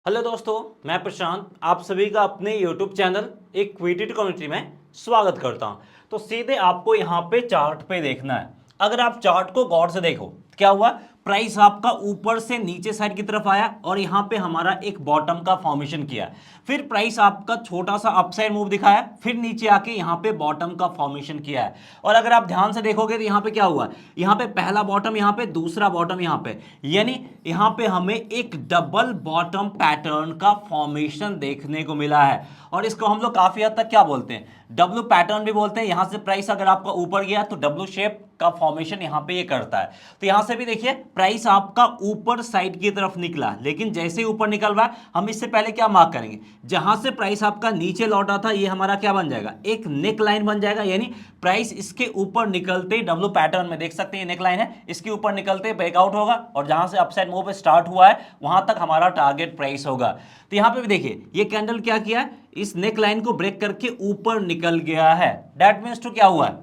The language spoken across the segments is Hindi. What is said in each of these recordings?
हेलो दोस्तों, मैं प्रशांत आप सभी का अपने YouTube चैनल इक्विटी कम्युनिटी में स्वागत करता हूं। तो सीधे आपको यहां पे चार्ट पे देखना है। अगर आप चार्ट को गौर से देखो, क्या हुआ, प्राइस आपका ऊपर से नीचे साइड की तरफ आया और यहां पे हमारा एक बॉटम का फॉर्मेशन किया। फिर प्राइस आपका छोटा सा अपसाइड मूव दिखाया, फिर नीचे आके यहां पे बॉटम का फॉर्मेशन किया है। और अगर आप ध्यान से देखोगे तो यहां पे क्या हुआ, यहां पे पहला बॉटम, यहां पे दूसरा बॉटम, यहां पे यानी यहां पे हमें एक डबल बॉटम पैटर्न का फॉर्मेशन देखने को मिला है। और इसको हम लोग काफी हद तक क्या बोलते हैं, डब्ल्यू पैटर्न भी बोलते हैं। यहां से प्राइस अगर आपका ऊपर गया तो डब्ल्यू शेप का फॉर्मेशन यहां पे ये करता है। तो यहां से भी देखिए प्राइस आपका ऊपर साइड की तरफ निकला, लेकिन जैसे ही ऊपर निकल रहा है हम इससे पहले क्या मार्क करेंगे, जहां से प्राइस आपका नीचे लौटा था ये हमारा क्या बन जाएगा, एक नेक लाइन बन जाएगा। यानी प्राइस इसके ऊपर निकलते ही डब्ल्यू पैटर्न में देख सकते हैं नेक लाइन है, इसके ऊपर निकलते ब्रेकआउट होगा और जहां से अपसाइड मूव स्टार्ट हुआ है वहां तक हमारा टारगेट प्राइस होगा। तो यहां पे भी देखिए ये कैंडल क्या किया, इस नेक लाइन को ब्रेक करके ऊपर निकल गया है। दैट मींस टू क्या हुआ है,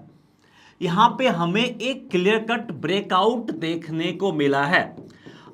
यहां पे हमें एक क्लियर कट ब्रेकआउट देखने को मिला है।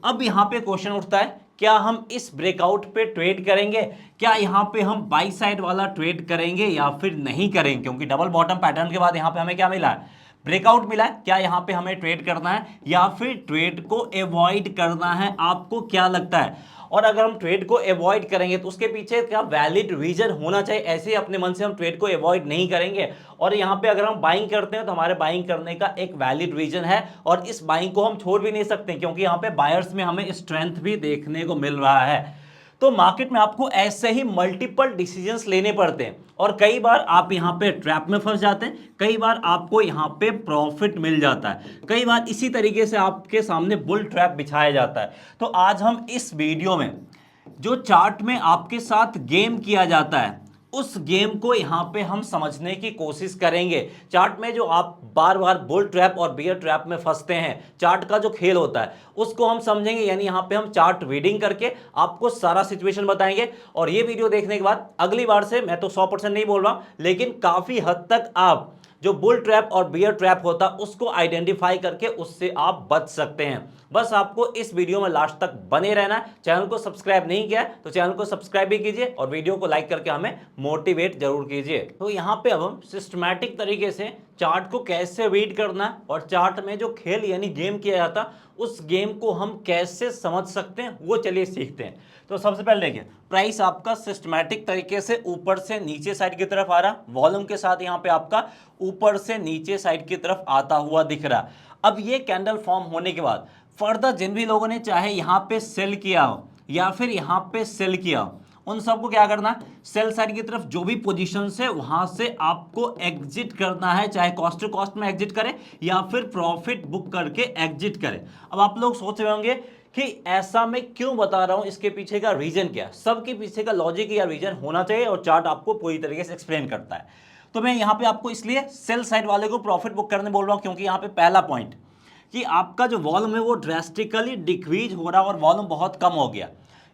अब यहां पे क्वेश्चन उठता है, क्या हम इस ब्रेकआउट पे ट्रेड करेंगे, क्या यहां पे हम बाई साइड वाला ट्रेड करेंगे या फिर नहीं करेंगे, क्योंकि डबल बॉटम पैटर्न के बाद यहां पे हमें क्या मिला है, ब्रेकआउट मिला है। क्या यहां पे हमें ट्रेड करना है या फिर ट्रेड को अवॉइड करना है, आपको क्या लगता है। और अगर हम ट्रेड को अवॉइड करेंगे तो उसके पीछे क्या वैलिड रीजन होना चाहिए, ऐसे ही अपने मन से हम ट्रेड को अवॉइड नहीं करेंगे। और यहाँ पे अगर हम बाइंग करते हैं तो हमारे बाइंग करने का एक वैलिड रीजन है और इस बाइंग को हम छोड़ भी नहीं सकते, क्योंकि यहाँ पे बायर्स में हमें स्ट्रेंथ भी देखने को मिल रहा है। तो मार्केट में आपको ऐसे ही मल्टीपल डिसीजंस लेने पड़ते हैं और कई बार आप यहां पे ट्रैप में फंस जाते हैं, कई बार आपको यहां पे प्रॉफिट मिल जाता है, कई बार इसी तरीके से आपके सामने बुल ट्रैप बिछाया जाता है। तो आज हम इस वीडियो में जो चार्ट में आपके साथ गेम किया जाता है उस गेम को यहां पे हम समझने की कोशिश करेंगे। चार्ट में जो आप बार बार बुल ट्रैप और बियर ट्रैप में फंसते हैं, चार्ट का जो खेल होता है उसको हम समझेंगे। यानी यहां पे हम चार्ट रीडिंग करके आपको सारा सिचुएशन बताएंगे। और ये वीडियो देखने के बाद अगली बार से मैं तो 100% नहीं बोल रहा, लेकिन काफी हद तक आप जो बुल ट्रैप और बियर ट्रैप होता उसको आइडेंटिफाई करके उससे आप बच सकते हैं। बस आपको इस वीडियो में लास्ट तक बने रहना है। चैनल को सब्सक्राइब नहीं किया तो चैनल को सब्सक्राइब भी कीजिए और वीडियो को लाइक करके हमें मोटिवेट जरूर कीजिए। तो यहाँ पे अब हम सिस्टमैटिक तरीके से चार्ट को कैसे रीड करना है और चार्ट में जो खेल यानी गेम किया जाता उस गेम को हम कैसे समझ सकते हैं वो चलिए सीखते हैं। तो सबसे पहले देखिए प्राइस आपका सिस्टमैटिक तरीके से ऊपर से नीचे साइड की तरफ आ रहा, वॉल्यूम के साथ यहाँ पे आपका ऊपर से नीचे साइड की तरफ आता हुआ दिख रहा। अब ये कैंडल फॉर्म होने के बाद फर्दर जिन भी लोगों ने चाहे यहाँ पे सेल किया हो या फिर यहाँ पे सेल किया हो, उन सबको क्या करना, सेल साइड की तरफ जो भी पोजीशन है वहां से आपको एग्जिट करना है, चाहे कॉस्ट टू कॉस्ट में एग्जिट करें या फिर प्रॉफिट बुक करके एग्जिट करें। अब आप लोग सोच रहे होंगे कि ऐसा मैं क्यों बता रहा हूं, इसके पीछे का रीजन क्या है। सबके पीछे का लॉजिक या रीजन होना चाहिए और चार्ट आपको पूरी तरीके से एक्सप्लेन करता है। तो मैं यहां पे आपको इसलिए सेल साइड वाले को प्रॉफिट बुक करने बोल रहा हूं, क्योंकि यहां पे पहला पॉइंट कि आपका जो वॉल्यूम है वो ड्रेस्टिकली डिक्रीज हो रहा है और वॉल्यूम बहुत कम हो गया।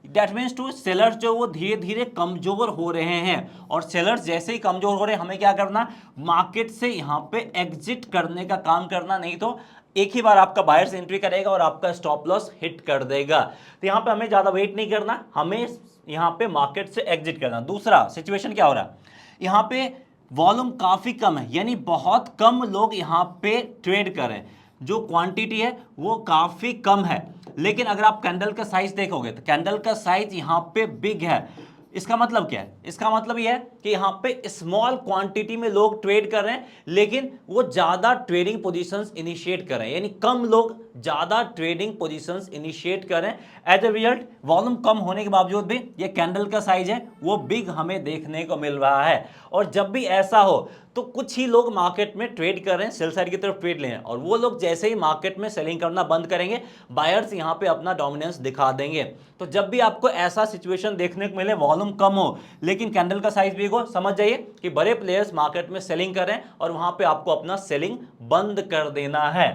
दैट मीन्स टू सेलर्स जो वो धीरे धीरे कमजोर हो रहे हैं और सेलर्स जैसे ही कमजोर हो रहे हैं हमें क्या करना, मार्केट से यहाँ पे एग्जिट करने का काम करना, नहीं तो एक ही बार आपका बायर्स एंट्री करेगा और आपका स्टॉप लॉस हिट कर देगा। तो यहाँ पे हमें ज्यादा वेट नहीं करना, हमें यहाँ पे मार्केट से एग्जिट करना। दूसरा सिचुएशन क्या हो रहा है, यहाँ पे वॉल्यूम काफी कम है, यानी बहुत कम लोग यहाँ पे ट्रेड कर रहे हैं, जो क्वांटिटी है वो काफी कम है। लेकिन अगर आप कैंडल का साइज देखोगे तो कैंडल का साइज यहाँ पे बिग है। इसका मतलब क्या है, इसका मतलब यह है कि यहाँ पे स्मॉल क्वांटिटी में लोग ट्रेड कर रहे हैं, लेकिन वो ज्यादा ट्रेडिंग पोजीशंस इनिशिएट कर रहे हैं, यानी कम लोग ज्यादा ट्रेडिंग पोजीशंस इनिशिएट कर रहे हैं। एज ए रिजल्ट वॉल्यूम कम होने के बावजूद भी ये कैंडल का साइज है वो बिग हमें देखने को मिल रहा है। और जब भी ऐसा हो तो कुछ ही लोग मार्केट में ट्रेड कर रहे हैं, सेल साइड की तरफ ट्रेड ले रहे हैं, और वो लोग जैसे ही मार्केट में सेलिंग करना बंद करेंगे बायर्स यहां पे अपना डोमिनेंस दिखा देंगे। तो जब भी आपको ऐसा सिचुएशन देखने को मिले, वॉल्यूम कम हो लेकिन कैंडल का साइज बिग हो, समझ जाइए कि बड़े प्लेयर्स मार्केट में सेलिंग कर रहे हैं और वहां पे आपको अपना सेलिंग बंद कर देना है।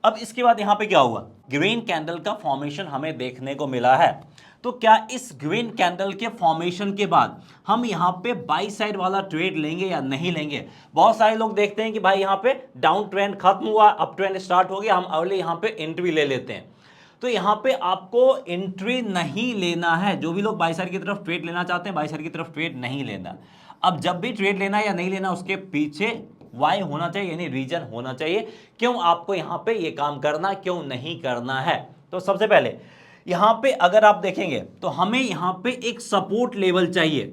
अब इसके बाद यहां पे क्या हुआ, ग्रीन कैंडल का फॉर्मेशन हमें देखने को मिला है। तो क्या इस ग्रीन कैंडल के फॉर्मेशन के बाद हम यहाँ पे बाई साइड वाला ट्रेड लेंगे या नहीं लेंगे। बहुत सारे लोग देखते हैं कि भाई यहाँ पे डाउन ट्रेंड खत्म हुआ, अप ट्रेंड स्टार्ट हो गया, हम अर्ली यहाँ पे एंट्री ले लेते हैं। तो यहाँ पे आपको एंट्री नहीं लेना है। जो भी लोग बाई साइड की तरफ ट्रेड लेना चाहते हैं, बाई साइड की तरफ ट्रेड नहीं लेना। अब जब भी ट्रेड लेना या नहीं लेना, उसके पीछे वाई होना चाहिए, यानी रीजन होना चाहिए क्यों आपको यहाँ पे ये काम करना, क्यों नहीं करना है। तो सबसे पहले यहाँ पे अगर आप देखेंगे तो हमें यहाँ पे एक सपोर्ट लेवल चाहिए,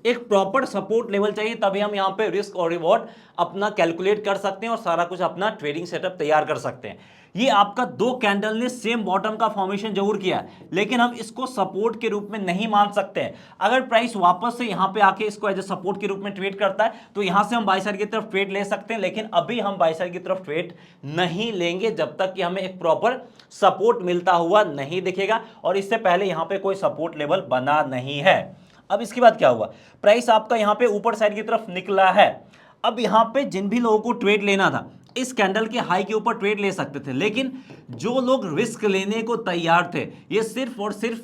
एक प्रॉपर सपोर्ट लेवल चाहिए, तभी हम यहाँ पे रिस्क और रिवॉर्ड अपना कैलकुलेट कर सकते हैं और सारा कुछ अपना ट्रेडिंग सेटअप तैयार कर सकते हैं। ये आपका दो कैंडल ने सेम बॉटम का फॉर्मेशन जरूर किया है, लेकिन हम इसको सपोर्ट के रूप में नहीं मान सकते हैं। अगर प्राइस वापस से यहाँ पे आके इसको एज ए सपोर्ट के रूप में ट्रेड करता है तो यहाँ से हम बाई साइड की तरफ ट्रेड ले सकते हैं, लेकिन अभी हम बाई साइड की तरफ ट्रेड नहीं लेंगे जब तक कि हमें एक प्रॉपर सपोर्ट मिलता हुआ नहीं दिखेगा, और इससे पहले यहाँ पे कोई सपोर्ट लेवल बना नहीं है। अब इसके बाद क्या हुआ, प्राइस आपका यहाँ पे ऊपर साइड की तरफ निकला है। अब यहाँ पे जिन भी लोगों को ट्रेड लेना था इस कैंडल के हाई के ऊपर ट्रेड ले सकते थे, लेकिन जो लोग रिस्क लेने को तैयार थे, ये सिर्फ और सिर्फ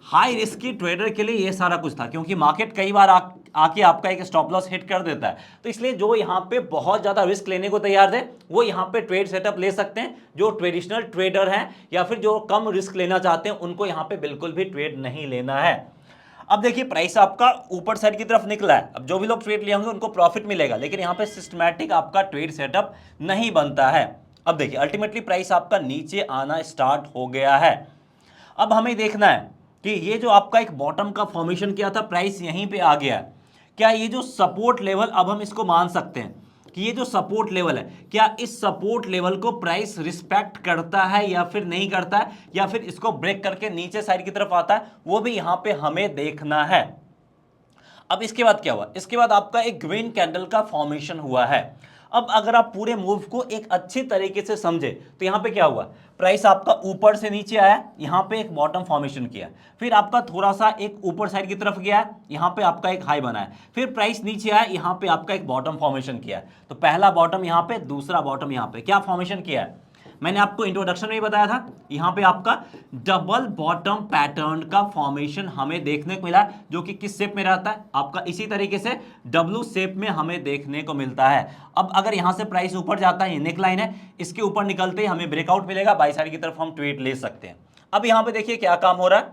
हाई रिस्क की ट्रेडर के लिए ये सारा कुछ था, क्योंकि मार्केट कई बार आके आपका एक स्टॉप लॉस हिट कर देता है। तो इसलिए जो यहाँ पे बहुत ज्यादा रिस्क लेने को तैयार थे वो यहाँ पे ट्रेड सेटअप ले सकते हैं। जो ट्रेडिशनल ट्रेडर हैं या फिर जो कम रिस्क लेना चाहते हैं उनको यहाँ पे बिल्कुल भी ट्रेड नहीं लेना है। अब देखिए प्राइस आपका ऊपर साइड की तरफ निकला है। अब जो भी लोग ट्रेड लिए होंगे उनको प्रॉफिट मिलेगा, लेकिन यहाँ पे सिस्टमैटिक आपका ट्रेड सेटअप नहीं बनता है। अब देखिए अल्टीमेटली प्राइस आपका नीचे आना स्टार्ट हो गया है। अब हमें देखना है कि ये जो आपका एक बॉटम का फॉर्मेशन किया था, प्राइस यहीं पे आ गया है। क्या ये जो सपोर्ट लेवल, अब हम इसको मान सकते हैं कि ये जो सपोर्ट लेवल है, क्या इस सपोर्ट लेवल को प्राइस रिस्पेक्ट करता है या फिर नहीं करता है, या फिर इसको ब्रेक करके नीचे साइड की तरफ आता है, वो भी यहां पे हमें देखना है। अब इसके बाद क्या हुआ, इसके बाद आपका एक ग्रीन कैंडल का फॉर्मेशन हुआ है। अब अगर आप पूरे मूव को एक अच्छी तरीके से समझे तो यहां पे क्या हुआ, प्राइस आपका ऊपर से नीचे आया, यहां पे एक बॉटम फॉर्मेशन किया, फिर आपका थोड़ा सा एक ऊपर साइड की तरफ गया, यहां पे आपका एक हाई बना है, फिर प्राइस नीचे आया, यहां पे आपका एक बॉटम फॉर्मेशन किया। तो पहला बॉटम यहां पे, दूसरा बॉटम यहां पे, क्या फॉर्मेशन किया है, मैंने आपको इंट्रोडक्शन में ही बताया था, यहां पे आपका डबल बॉटम पैटर्न का फॉर्मेशन हमें देखने को मिला, जो कि किस शेप में रहता है, आपका इसी तरीके से डब्ल्यू शेप में हमें देखने को मिलता है। अब अगर यहां से प्राइस ऊपर जाता है, नेक लाइन है, इसके ऊपर निकलते ही हमें ब्रेकआउट मिलेगा, बाई साइड की तरफ हम ट्रेड ले सकते हैं। अब यहां पे देखिए क्या काम हो रहा है,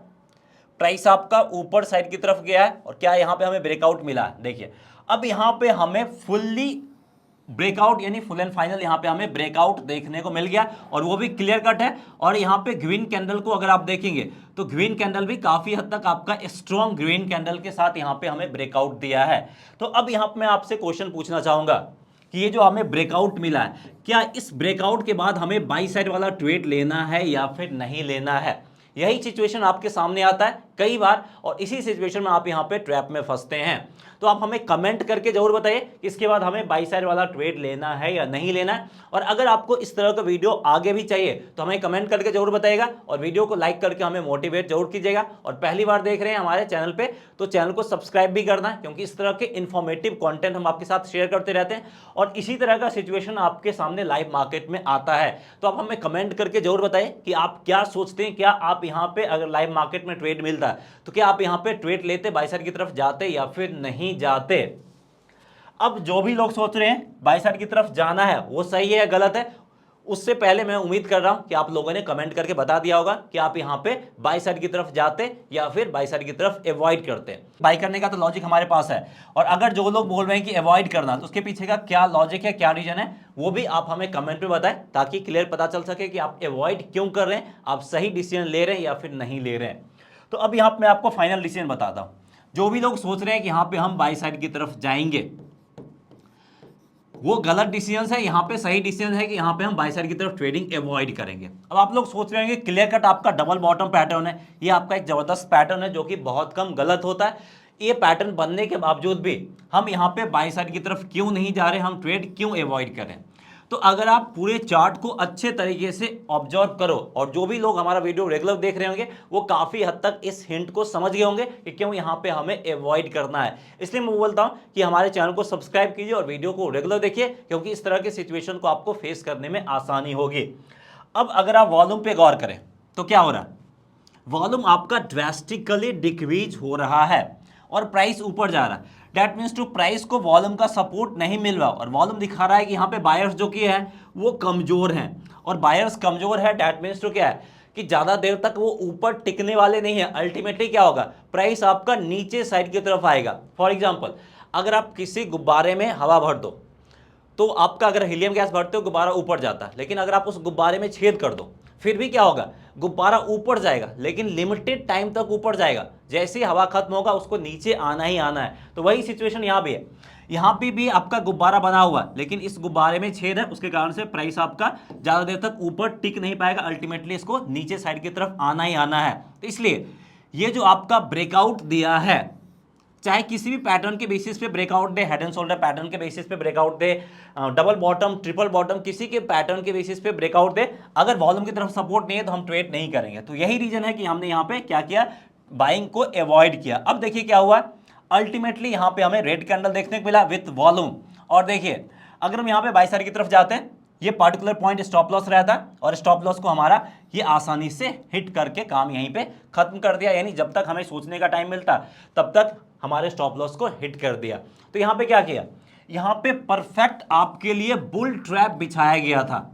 प्राइस आपका ऊपर साइड की तरफ गया है और क्या यहां पे हमें ब्रेकआउट मिला है। देखिए अब यहां पे हमें फुल्ली ब्रेकआउट यानी फुल एंड फाइनल यहां पे हमें ब्रेकआउट देखने को मिल गया, और वो भी क्लियर कट है। और यहां पे ग्रीन कैंडल को अगर आप देखेंगे तो ग्रीन कैंडल भी काफी हद तक आपका स्ट्रॉन्ग ग्रीन कैंडल के साथ यहां पे हमें ब्रेकआउट दिया है। तो अब यहां पे मैं आपसे क्वेश्चन पूछना चाहूंगा कि ये जो हमें ब्रेकआउट मिला है, क्या इस ब्रेकआउट के बाद हमें बाई साइड वाला ट्रेड लेना है या फिर नहीं लेना है। यही सिचुएशन आपके सामने आता है कई बार, और इसी सिचुएशन में आप यहाँ पे ट्रैप में फंसते हैं। तो आप हमें कमेंट करके जरूर बताइए कि इसके बाद हमें बाई साइड वाला ट्रेड लेना है या नहीं लेना है। और अगर आपको इस तरह का वीडियो आगे भी चाहिए तो हमें कमेंट करके जरूर बताइएगा, और वीडियो को लाइक करके हमें मोटिवेट जरूर कीजिएगा। और पहली बार देख रहे हैं हमारे चैनल पे तो चैनल को सब्सक्राइब भी करना है, क्योंकि इस तरह के इन्फॉर्मेटिव कंटेंट हम आपके साथ शेयर करते रहते हैं, और इसी तरह का सिचुएशन आपके सामने लाइव मार्केट में आता है। तो आप हमें कमेंट करके जरूर बताइए कि आप क्या सोचते हैं, क्या आप यहाँ पे अगर लाइव मार्केट में ट्रेड मिलता है तो क्या आप यहाँ पे ट्रेड लेते, बाई साइड की तरफ जाते या फिर नहीं जाते। अब जो भी लोग सोच रहे हैं बाई साइड की तरफ जाना है वो सही है या गलत है, उससे पहले मैं उम्मीद कर रहा हूं कि आप लोगों ने कमेंट करके बता दिया होगा कि आप यहां पे बाई साइड की तरफ जाते या फिर बाई साइड की तरफ अवॉइड करते। बाई करने का तो लॉजिक हमारे पास है, और अगर जो लोग बोल रहे हैं कि अवॉइड करना, तो उसके पीछे का क्या लॉजिक है, क्या रीजन है, वो भी आप हमें कमेंट में बताएं, ताकि क्लियर पता चल सके कि आप अवॉइड क्यों कर रहे हैं, आप सही डिसीजन ले रहे हैं या फिर नहीं ले रहे हैं। तो अब यहाँ मैं आपको फाइनल डिसीजन बताता हूँ। जो भी लोग सोच रहे हैं कि यहाँ पे हम बाई साइड की तरफ जाएंगे, वो गलत डिसीजन है। यहाँ पे सही डिसीजन है कि यहाँ पे हम बाई साइड की तरफ ट्रेडिंग अवॉइड करेंगे। अब आप लोग सोच रहे होंगे क्लियर कट आपका डबल बॉटम पैटर्न है, ये आपका एक जबरदस्त पैटर्न है जो कि बहुत कम गलत होता है। ये पैटर्न बनने के बावजूद भी हम यहाँ पे बाई साइड की तरफ क्यों नहीं जा रहे, हम ट्रेड क्यों अवॉइड करें। तो अगर आप पूरे चार्ट को अच्छे तरीके से ऑब्जर्व करो, और जो भी लोग हमारा वीडियो रेगुलर देख रहे होंगे वो काफी हद तक इस हिंट को समझ गए होंगे कि क्यों यहाँ पे हमें अवॉइड करना है। इसलिए मैं बोलता हूँ कि हमारे चैनल को सब्सक्राइब कीजिए और वीडियो को रेगुलर देखिए, क्योंकि इस तरह की सिचुएशन को आपको फेस करने में आसानी होगी। अब अगर आप वॉल्यूम पे गौर करें तो क्या हो रहा है, वॉल्यूम आपका ड्रास्टिकली डिक्रीज हो रहा है और प्राइस ऊपर जा रहा है। दैट मीन्स टू प्राइस को वॉल्यूम का सपोर्ट नहीं मिल रहा, और वॉल्यूम दिखा रहा है कि यहाँ पे बायर्स जो कि है वो कमजोर हैं, और बायर्स कमजोर है। दैट मीन्स टू क्या है कि ज्यादा देर तक वो ऊपर टिकने वाले नहीं है। अल्टीमेटली क्या होगा, प्राइस आपका नीचे साइड की तरफ आएगा। फॉर एग्जाम्पल, अगर आप किसी गुब्बारे में हवा भर दो तो आपका, अगर हीलियम गैस भरते हो गुब्बारा ऊपर जाता है, लेकिन अगर आप उस गुब्बारे में छेद कर दो फिर भी क्या होगा, गुब्बारा ऊपर जाएगा, लेकिन लिमिटेड टाइम तक ऊपर जाएगा। जैसे ही हवा खत्म होगा उसको नीचे आना ही आना है। तो वही सिचुएशन यहाँ भी है। यहाँ पे भी आपका गुब्बारा बना हुआ है, लेकिन इस गुब्बारे में छेद है, उसके कारण से प्राइस आपका ज्यादा देर तक ऊपर टिक नहीं पाएगा। अल्टीमेटली इसको नीचे साइड की तरफ आना ही आना है। तो इसलिए ये जो आपका ब्रेकआउट दिया है, चाहे किसी भी पैटर्न के बेसिस पे breakout they, head and shoulder pattern के बेसिस पे ब्रेकआउट दे, डबल बॉटम, ट्रिपल बॉटम, किसी के पैटर्न के बेसिस पे ब्रेकआउट दे, अगर वॉल्यूम की तरफ सपोर्ट नहीं है तो हम ट्रेड नहीं करेंगे। तो यही रीजन है कि हमने यहाँ पे क्या किया, बाइंग को अवॉइड किया। अब देखिए क्या हुआ, अल्टीमेटली यहाँ पे हमें रेड कैंडल देखने को मिला विथ वॉल्यूम। और देखिए अगर हम यहाँ पे बाई साइड की तरफ जाते हैं, ये पर्टिकुलर पॉइंट स्टॉप लॉस रहता है और स्टॉप लॉस को हमारा ये आसानी से हिट करके काम यहीं पे खत्म कर दिया। यानी जब तक हमें सोचने का टाइम मिलता तब तक हमारे स्टॉप लॉस को हिट कर दिया। तो यहाँ पे क्या किया, यहाँ पे परफेक्ट आपके लिए बुल ट्रैप बिछाया गया था।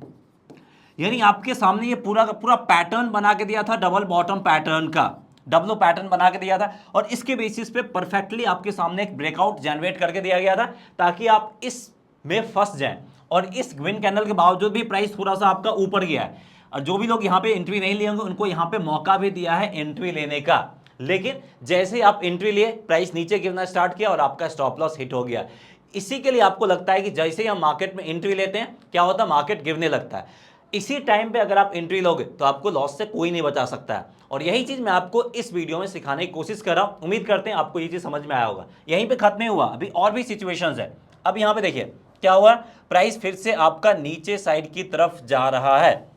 यानी आपके सामने ये पूरा का पूरा पैटर्न बना के दिया था, डबल बॉटम पैटर्न का डब्लो पैटर्न बना के दिया था, और इसके बेसिस पे परफेक्टली आपके सामने एक ब्रेकआउट जनरेट करके दिया गया था ताकि आप इसमें फंस जाएं। और इस ग्रीन कैंडल के बावजूद भी प्राइस थोड़ा सा आपका ऊपर गया है, और जो भी लोग यहाँ पे एंट्री नहीं लिए होंगे उनको यहाँ पे मौका भी दिया है एंट्री लेने का। लेकिन जैसे ही आप एंट्री लिए प्राइस नीचे गिरना स्टार्ट किया और आपका स्टॉप लॉस हिट हो गया। इसी के लिए आपको लगता है कि जैसे ही हम मार्केट में एंट्री लेते हैं क्या होता है, मार्केट गिरने लगता है। इसी टाइम पे अगर आप एंट्री लोगे तो आपको लॉस से कोई नहीं बचा सकता है। और यही चीज मैं आपको इस वीडियो में सिखाने की कोशिश कर रहा हूं। उम्मीद करते हैं आपको ये चीज समझ में आया होगा। यहीं पे खत्म नहीं हुआ, अभी और भी सिचुएशंस है। अब यहाँ पे देखिए क्या हुआ, प्राइस फिर से आपका नीचे साइड की तरफ जा रहा है।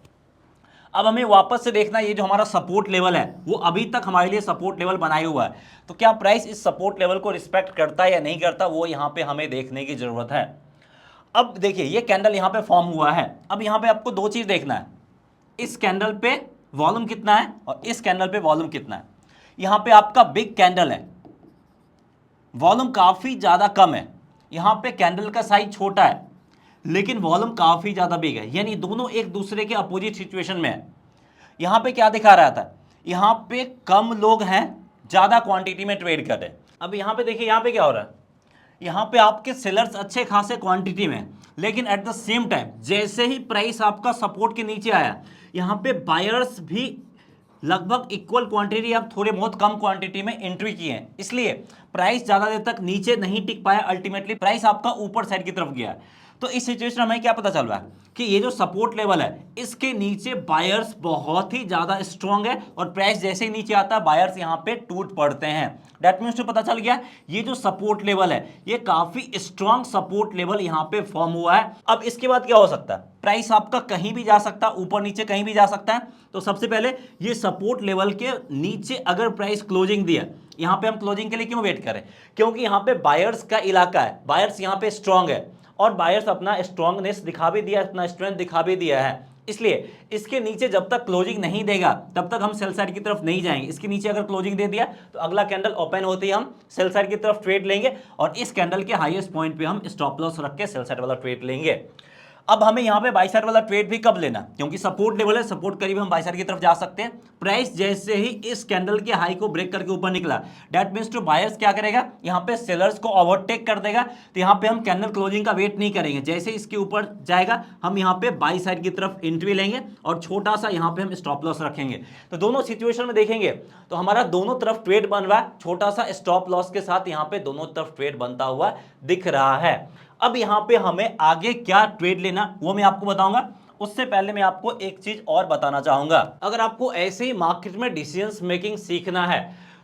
अब हमें वापस से देखना, ये जो हमारा सपोर्ट लेवल है वो अभी तक हमारे लिए सपोर्ट लेवल बनाया हुआ है, तो क्या प्राइस इस सपोर्ट लेवल को रिस्पेक्ट करता है या नहीं करता, वो यहाँ पे हमें देखने की जरूरत है। अब देखिए ये कैंडल यहाँ पे फॉर्म हुआ है। अब यहाँ पे आपको दो चीज देखना है, इस कैंडल पे वॉल्यूम कितना है और इस कैंडल पे वॉल्यूम कितना है। यहाँ पे आपका बिग कैंडल है, वॉल्यूम काफी ज्यादा कम है। यहाँ पे कैंडल का साइज छोटा है लेकिन वॉल्यूम काफी ज्यादा बिग है, यानी दोनों एक दूसरे के अपोजिट सिचुएशन में है। यहाँ पे क्या दिखा रहा था, यहाँ पे कम लोग हैं, ज्यादा क्वांटिटी में ट्रेड कर रहे हैं। अब यहाँ पे देखिए यहाँ पे क्या हो रहा है, यहाँ पे आपके सेलर्स अच्छे खासे क्वांटिटी में, लेकिन एट द सेम टाइम जैसे ही प्राइस आपका सपोर्ट के नीचे आया, यहाँ पे बायर्स भी लगभग इक्वल क्वांटिटी, अब थोड़े बहुत कम क्वांटिटी में एंट्री की है। इसलिए प्राइस ज्यादा देर तक नीचे नहीं टिक पाया, अल्टीमेटली प्राइस आपका ऊपर साइड की तरफ गया। तो इस सिचुएशन में हमें क्या पता चल रहा है कि ये जो सपोर्ट लेवल है इसके नीचे बायर्स बहुत ही ज्यादा स्ट्रांग है, और प्राइस जैसे ही नीचे आता है बायर्स यहाँ पे टूट पड़ते हैं। दैट मीन्स तो पता चल गया ये जो सपोर्ट लेवल है ये काफी स्ट्रांग सपोर्ट लेवल यहाँ पे फॉर्म हुआ है। अब इसके बाद क्या हो सकता है, प्राइस आपका कहीं भी जा सकता है, ऊपर नीचे कहीं भी जा सकता है। तो सबसे पहले ये सपोर्ट लेवल के नीचे अगर प्राइस क्लोजिंग दिया, यहाँ पे हम क्लोजिंग के लिए क्यों वेट करें, क्योंकि यहाँ पे बायर्स का इलाका है, बायर्स यहाँ पे स्ट्रांग है और बायर्स अपना स्ट्रांगनेस दिखा भी दिया, अपना स्ट्रेंथ दिखा भी दिया है। इसलिए इसके नीचे जब तक क्लोजिंग नहीं देगा तब तक हम सेल साइड की तरफ नहीं जाएंगे। इसके नीचे अगर क्लोजिंग दे दिया तो अगला कैंडल ओपन होते ही हम सेल साइड की तरफ ट्रेड लेंगे, और इस कैंडल के हाईएस्ट पॉइंट पे हम स्टॉप लॉस रख के सेल साइड वाला ट्रेड लेंगे। अब हमें यहाँ पे बाई साइड वाला ट्रेड भी कब लेना, क्योंकि सपोर्ट लेवल है, सपोर्ट करीब हम बाई साइड की तरफ जा सकते हैं। प्राइस जैसे ही इस कैंडल के हाई को ब्रेक करके ऊपर निकला, दैट मींस टू बायर्स क्या करेगा, यहाँ पे सेलर्स को ओवरटेक कर देगा। तो यहाँ पे हम कैंडल क्लोजिंग का वेट नहीं करेंगे, जैसे इसके ऊपर जाएगा हम यहाँ पे बाई साइड की तरफ एंट्री लेंगे और छोटा सा यहाँ पे हम स्टॉप लॉस रखेंगे। तो दोनों सिचुएशन में देखेंगे तो हमारा दोनों तरफ ट्रेड बन रहा है, छोटा सा स्टॉप लॉस के साथ यहाँ पे दोनों तरफ ट्रेड बनता हुआ दिख रहा है। अब यहाँ पे हमें आगे क्या ट्रेड लेना वो मैं आपको बताऊंगा। उससे पहले मैं आपको एक चीज और बताना चाहूंगा, अगर आपको ऐसे ही मार्केट में डिसीजन मेकिंग सीखना है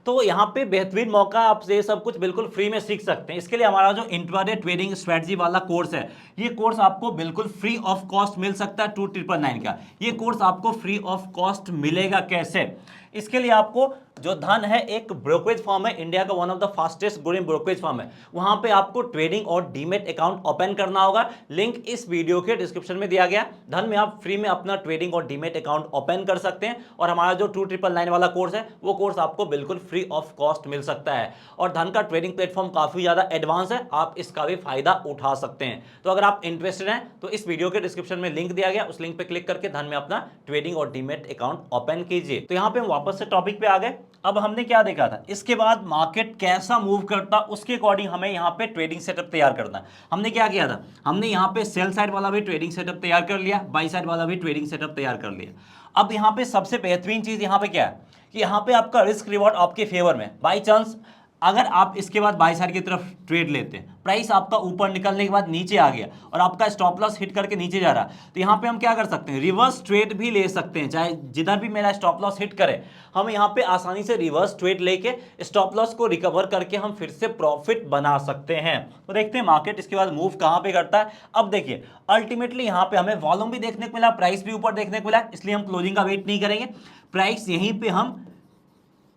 तो यहाँ पे बेहतरीन मौका, आप ये सब कुछ बिल्कुल फ्री में सीख सकते हैं। इसके लिए हमारा जो इंट्राडे ट्रेडिंग स्ट्रेटजी वाला कोर्स है, ये कोर्स आपको बिल्कुल फ्री ऑफ कॉस्ट मिल सकता है 2999 का। ये कोर्स आपको फ्री ऑफ कॉस्ट मिलेगा कैसे, इसके लिए आपको जो धन है एक ब्रोकरेज फर्म है, इंडिया का one of the fastest growing brokerage firm है। वहां पे आपको ट्रेडिंग और डीमेट अकाउंट ओपन करना होगा, लिंक इस वीडियो के डिस्क्रिप्शन में दिया गया। धन में आप फ्री में अपना ट्रेडिंग और डीमेट अकाउंट ओपन कर सकते हैं और हमारा जो 2999 वाला कोर्स है वो कोर्स आपको बिल्कुल फ्री ऑफ कॉस्ट मिल सकता है। और धन का ट्रेडिंग प्लेटफॉर्म काफी ज्यादा एडवांस है, आप इसका भी फायदा उठा सकते हैं। तो अगर आप इंटरेस्टेड हैं तो इस वीडियो के डिस्क्रिप्शन में लिंक दिया गया, उस लिंक पे क्लिक करके धन में अपना ट्रेडिंग और डीमेट अकाउंट ओपन कीजिए। तो यहां पे हम वापस से टॉपिक पे आ गए। अब हमने क्या देखा था, इसके बाद मार्केट कैसा मूव करता उसके अकॉर्डिंग हमें यहाँ पे ट्रेडिंग सेटअप तैयार करना है। हमने क्या किया था, हमने यहाँ पे सेल साइड वाला भी ट्रेडिंग सेटअप तैयार कर लिया, बाई साइड वाला भी ट्रेडिंग सेटअप तैयार कर लिया। अब यहाँ पे सबसे बेहतरीन चीज यहाँ पे क्या है कि यहाँ पे आपका रिस्क रिवॉर्ड आपके फेवर में। बाई चांस अगर आप इसके बाद बाई साइड की तरफ ट्रेड लेते हैं, प्राइस आपका ऊपर निकलने के बाद नीचे आ गया और आपका स्टॉप लॉस हिट करके नीचे जा रहा है, तो यहाँ पे हम क्या कर सकते हैं, रिवर्स ट्रेड भी ले सकते हैं। चाहे जिधर भी मेरा स्टॉप लॉस हिट करे, हम यहाँ पे आसानी से रिवर्स ट्रेड लेके स्टॉप लॉस को रिकवर करके हम फिर से प्रॉफिट बना सकते हैं। तो देखते हैं मार्केट इसके बाद मूव कहाँ पे करता है। अब देखिए अल्टीमेटली यहाँ पे हमें वॉल्यूम भी देखने को मिला, प्राइस भी ऊपर देखने को मिला, इसलिए हम क्लोजिंग का वेट नहीं करेंगे, प्राइस यहीं पे हम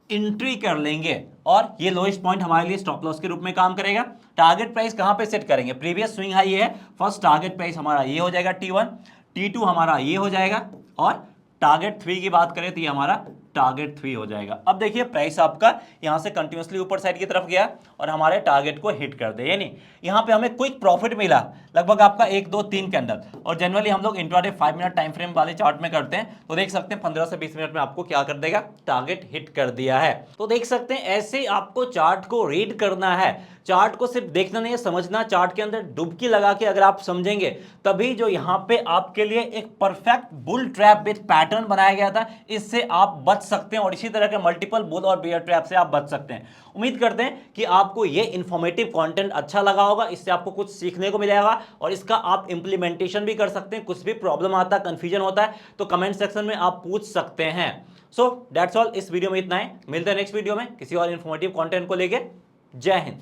एंट्री कर लेंगे और ये लोएस्ट पॉइंट हमारे लिए स्टॉप लॉस के रूप में काम करेगा। टारगेट प्राइस कहां पे सेट करेंगे, प्रीवियस स्विंग हाई है, फर्स्ट टारगेट प्राइस हमारा ये हो जाएगा T1, T2 हमारा ये हो जाएगा और टारगेट 3 की बात करें तो ये हमारा टारगेट 3 हो जाएगा। अब देखिए प्राइस आपका यहां से कंटिन्यूसली ऊपर साइड की तरफ गया और हमारे टारगेट को हिट कर दे, यानी यहां पे हमें क्विक प्रॉफिट मिला लगभग आपका 1 2 3 कैंडल। और जनरली हम लोग इंट्राडे 5 मिनट टाइम फ्रेम वाले चार्ट में करते हैं, तो देख सकते हैं 15 से 20 मिनट में आपको क्या कर देगा, टारगेट हिट कर दिया है। तो देख सकते हैं ऐसे आपको चार्ट को रीड करना है, चार्ट को सिर्फ देखना नहीं है, समझना। चार्ट के अंदर डुबकी लगा के अगर आप समझेंगे तभी जो यहां पे आपके लिए एक perfect bull trap with pattern बनाया गया था, इससे आप बच सकते हैं और इसी तरह के मल्टीपल बुल और बियर ट्रैप से आप बच सकते हैं। उम्मीद करते हैं कि आपको ये इंफॉर्मेटिव कंटेंट अच्छा लगा होगा, इससे आपको कुछ सीखने को मिलेगा और इसका आप इंप्लीमेंटेशन भी कर सकते हैं। कुछ भी प्रॉब्लम आता है, कंफ्यूजन होता है तो कमेंट सेक्शन में आप पूछ सकते हैं। सो दैट्स ऑल, इस वीडियो में इतना है, मिलते हैं नेक्स्ट वीडियो में किसी और इंफॉर्मेटिव कंटेंट को लेके। जय हिंद।